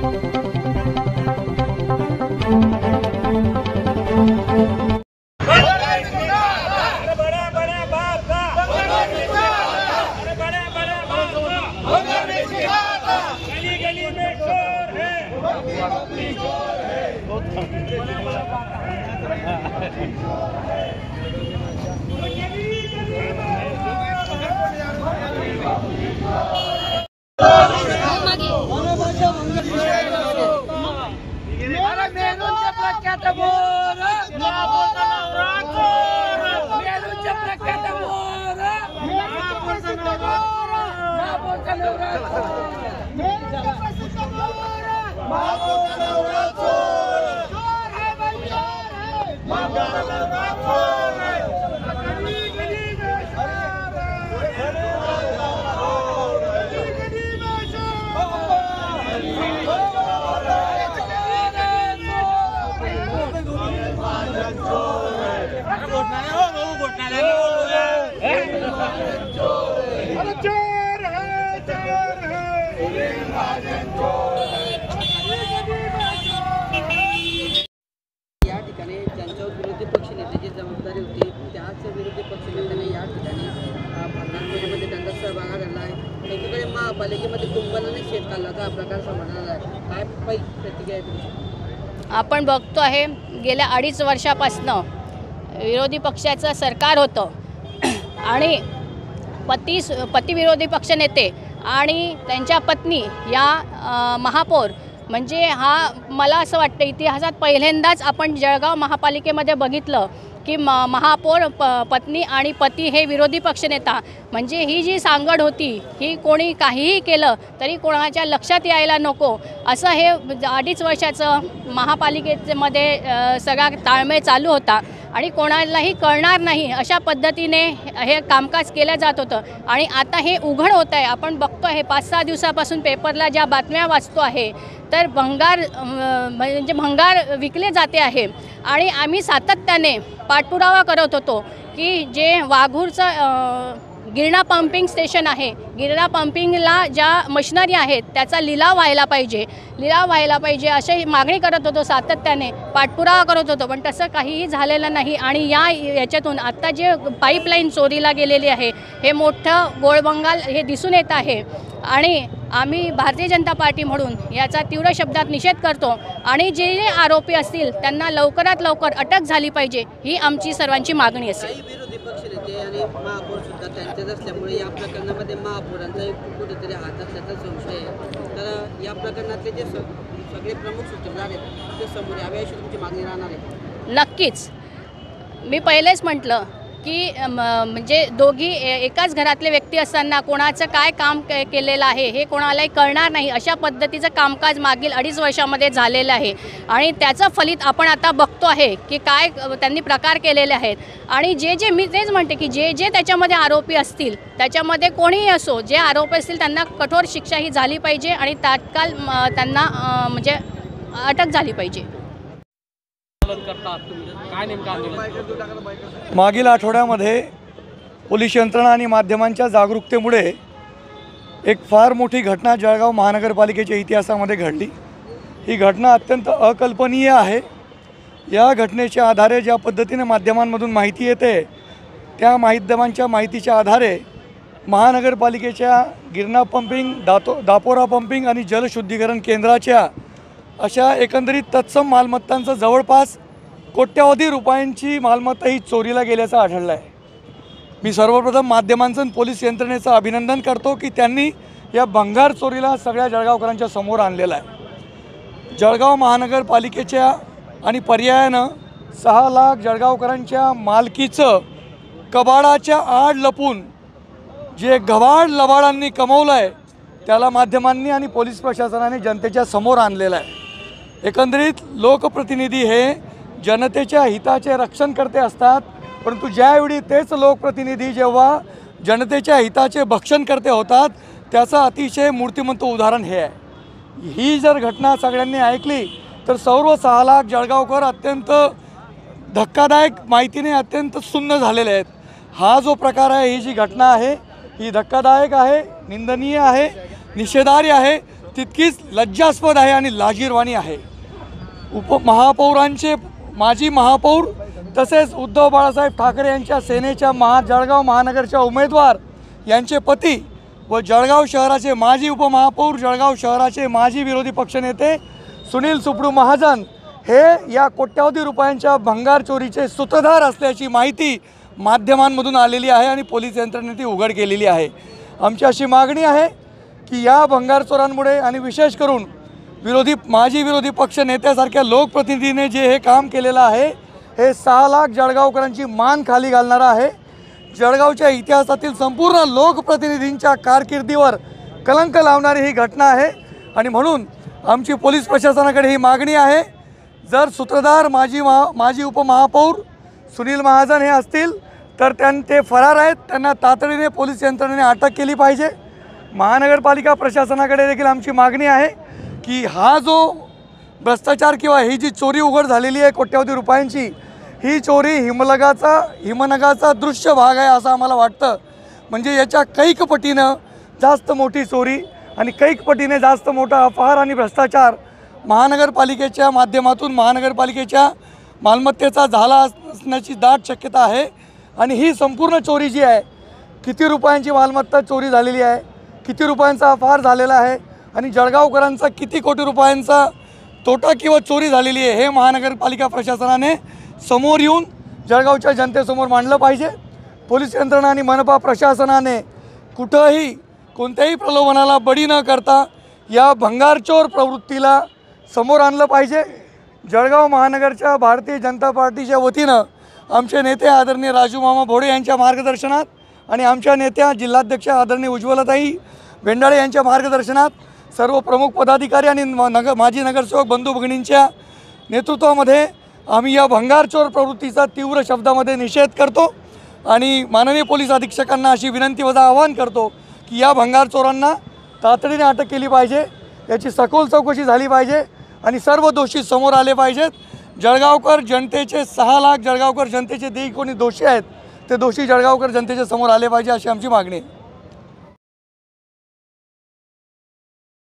या ठिकाणी ज्यांच्यावर विरोधी पक्षनेत्याची जबाबदारी होती त्याच विरोधी पक्षनेत्याने या ठिकाणी भांडणांमध्ये त्यांचा सहभाग घडला आहे। एकीकडे महापालिकेमध्ये कुंभलाने शेत काढल्याचा प्रकार समजला आहे, काय प्रतिक्रिया आहे तुमची? आपण बघतो आहे गेल्या 2.5 वर्षापासून विरोधी पक्षाचं सरकार होतं आणि पतिविरोधी पक्षनेते आणि त्यांच्या पत्नी या महापौर म्हणजे हा मला असं वाटतं इतिहासात पहिल्यांदाच आपण जळगाव महापालिकेमध्ये बघितलं की महापौर पत्नी आणि पती हे विरोधी पक्षनेता म्हणजे ही जी सांगड होती ही कोणी काहीही केलं तरी कोणाच्या लक्षात यायला नको असं हे 2.5 वर्षाचं महापालिकेमध्ये सगळा ताळमेळ चालू होता आणि कोणालाही कळणार नाही अशा पद्धतीने हे कामकाज केलं जात होतं आणि आता हे उघड होत आहे। आपण बघतो आहे 5-6 दिवसापासून पेपरला ज्या बातम्या वाचतो आहे तर भंगार विकले जाते आहे आणि आम्ही सातत्याने पाठपुरावा करत होतो की जे वाघूरचं गिरणा पंपिंग स्टेशन आहे, गिरणा पंपिंगला ज्या मशिनरी आहेत त्याचा लिलाव व्हायला पाहिजे अशी मागणी करत होतो, सातत्याने पाठपुरावा करत होतो, पण तसं काहीही झालेलं नाही। आणि याच्यातून आत्ता जे पाईपलाईन चोरीला गेलेली आहे हे मोठं गोळबंगाल हे दिसून येत आहे आणि आम्ही भारतीय जनता पार्टी म्हणून याचा तीव्र शब्दात निषेध करतो आणि जे आरोपी असतील त्यांना लवकरात लवकर अटक झाली पाहिजे ही आमची सर्वांची मागणी असेल। विरोधी पक्षनेते आणि महापौर सुद्धा त्यांच्याच असल्यामुळे या प्रकरणामध्ये महापौरांचा कुठेतरी हात असल्याचा संशय आहे। तर या प्रकरणातले जे सगळे प्रमुख सूत्रधार आहेत ते समोर यावे अशी तुमची मागणी राहणार आहे? नक्कीच मी पहिलेच म्हटलं की म्हणजे दोघी एकाच घरातले व्यक्ती असताना कोणाचं काय काम केलेलं आहे हे कोणालाही कळणार नाही अशा पद्धतीचं कामकाज मागील 2.5 वर्षामध्ये झालेलं आहे आणि त्याचं फलित आपण आता बघतो आहे की काय त्यांनी प्रकार केलेले आहेत आणि जे मी तेच म्हणते की जे त्याच्यामध्ये आरोपी असतील त्याच्यामध्ये कोणीही असो जे आरोपी असतील त्यांना कठोर शिक्षा ही झाली पाहिजे आणि तात्काळ त्यांना म्हणजे अटक झाली पाहिजे। मागील आठवड्यामध्ये पोलीस यंत्रणा आणि माध्यमांच्या जागरूकतेमुळे एक फार मोठी घटना जळगाव महानगरपालिकेच्या इतिहासामध्ये घडली। ही घटना अत्यंत अकल्पनीय आहे। या घटनेच्या आधारे ज्या पद्धतीने माध्यमांमधून माहिती येते त्या माध्यमांच्या माहितीच्या आधारे महानगरपालिकेच्या गिरणा पंपिंग, दापोरा पंपिंग आणि जलशुद्धीकरण केंद्राच्या अशा एकंदरीत तत्सम मालमत्तांचं जवळपास कोट्यावधी रुपयांची मालमत्ता ही चोरीला गेल्याचं आढळलं आहे। मी सर्वप्रथम माध्यमांचं आणि पोलीस यंत्रणेचं अभिनंदन करतो की त्यांनी या भंगार चोरीला सगळ्या जळगावकरांच्या समोर आणलेलं आहे। जळगाव महानगरपालिकेच्या आणि पर्यायानं 6 लाख जळगावकरांच्या मालकीचं कबाडाच्या आड लपून जे गवाड लबाडांनी कमवलं आहे त्याला माध्यमांनी आणि पोलीस प्रशासनाने जनतेच्या समोर आणलेलं आहे। एकंदरीत लोकप्रतिनिधी हे जनतेच्या हिताचे रक्षण करते असतात, परंतु ज्यावेळी तेच लोकप्रतिनिधी जेव्हा जनतेच्या हिताचे भक्षण करते होतात त्याचं अतिशय मूर्तिमंत उदाहरण हे आहे। ही जर घटना सगळ्यांनी ऐकली तर सर्व 6 लाख जळगावकर अत्यंत धक्कादायक माहितीने अत्यंत सुन्न झालेले आहेत। हा जो प्रकार आहे, ही जी घटना आहे ही धक्कादायक आहे, निंदनीय आहे, निषेधार्ह आहे। तितकीच लज्जास्पद आहे आणि लाजिरवाणी आहे। उपमहापौरांचे माजी महापौर तसेच उद्धव बाळासाहेब ठाकरे यांच्या सेनेच्या जळगाव महानगरच्या उमेदवार यांचे पती व जळगाव शहराचे माजी उपमहापौर, जळगाव शहराचे माजी विरोधी पक्षनेते सुनील सुपडू महाजन हे या कोट्यावधी रुपयांच्या भंगार चोरीचे सूत्रधार असल्याची माहिती माध्यमांमधून आलेली आहे आणि पोलीस यंत्रणेने ती उघड केलेली आहे। आमची अशी मागणी आहे की या भंगार चोरांमुळे आणि विशेष करून माजी विरोधी पक्ष नेत्यासारख्या लोकप्रतिनिधीने जे हे काम केलेलं आहे हे 6 लाख जळगावकरांची मान खाली घालणारं आहे। जळगावच्या इतिहासातील संपूर्ण लोकप्रतिनिधींच्या कारकिर्दीवर कलंक लावणारी ही घटना आहे आणि म्हणून आमची पोलीस प्रशासनाकडे ही मागणी आहे, जर सूत्रधार माजी उपमहापौर सुनील महाजन हे असतील तर ते फरार आहेत, त्यांना तातडीने पोलीस यंत्रणेने अटक केली पाहिजे। महानगरपालिका प्रशासनाकडे देखील आमची मागणी आहे की हा जो भ्रष्टाचार किंवा ही जी चोरी उघड झालेली आहे कोट्यावधी रुपयांची, ही चोरी हिमनगाचा दृश्य भाग आहे असं आम्हाला वाटतं। म्हणजे याच्या कैक पटीनं जास्त मोठी चोरी आणि कैक पटीने जास्त मोठा अपहार आणि भ्रष्टाचार महानगरपालिकेच्या माध्यमातून महानगरपालिकेच्या मालमत्तेचा झाला असण्याची दाट शक्यता आहे। आणि ही संपूर्ण चोरी जी आहे, किती रुपयांची मालमत्ता चोरी झालेली आहे, किती रुपयांचा अपहार झालेला आहे आणि जळगावकरांचा किती कोटी रुपयांचा तोटा किंवा चोरी झालेली आहे हे महानगरपालिका प्रशासनाने समोर येऊन जळगावच्या जनतेसमोर मांडलं पाहिजे। पोलीस यंत्रणा आणि मनपा प्रशासनाने कुठंही कोणत्याही प्रलोभनाला बळी न करता या भंगारचोर प्रवृत्तीला समोर आणलं पाहिजे। जळगाव महानगरच्या भारतीय जनता पार्टीच्या वतीनं आमचे नेते आदरणीय राजू मामा भोडे यांच्या मार्गदर्शनात आणि आमच्या नेत्या जिल्हाध्यक्ष आदरणीय उज्ज्वलताई भेंडाळे यांच्या मार्गदर्शनात सर्व प्रमुख पदाधिकारी आणि माजी नगरसेवक बंधू भगिनींच्या नेतृत्वामध्ये आम्ही या भंगारचोर प्रवृत्तीचा तीव्र शब्दामध्ये निषेध करतो आणि माननीय पोलीस अधीक्षकांना अशी विनंती व आवाहन करतो की या भंगार चोरांना तातडीने अटक केली पाहिजे, याची सखोल चौकशी झाली पाहिजे आणि सर्व दोषी समोर आले पाहिजेत। जळगावकर जनतेचे 6 लाख जळगावकर जनतेचे जे कोणी दोषी आहेत ते दोषी जळगावकर जनतेच्या समोर आले पाहिजे अशी आमची मागणी आहे।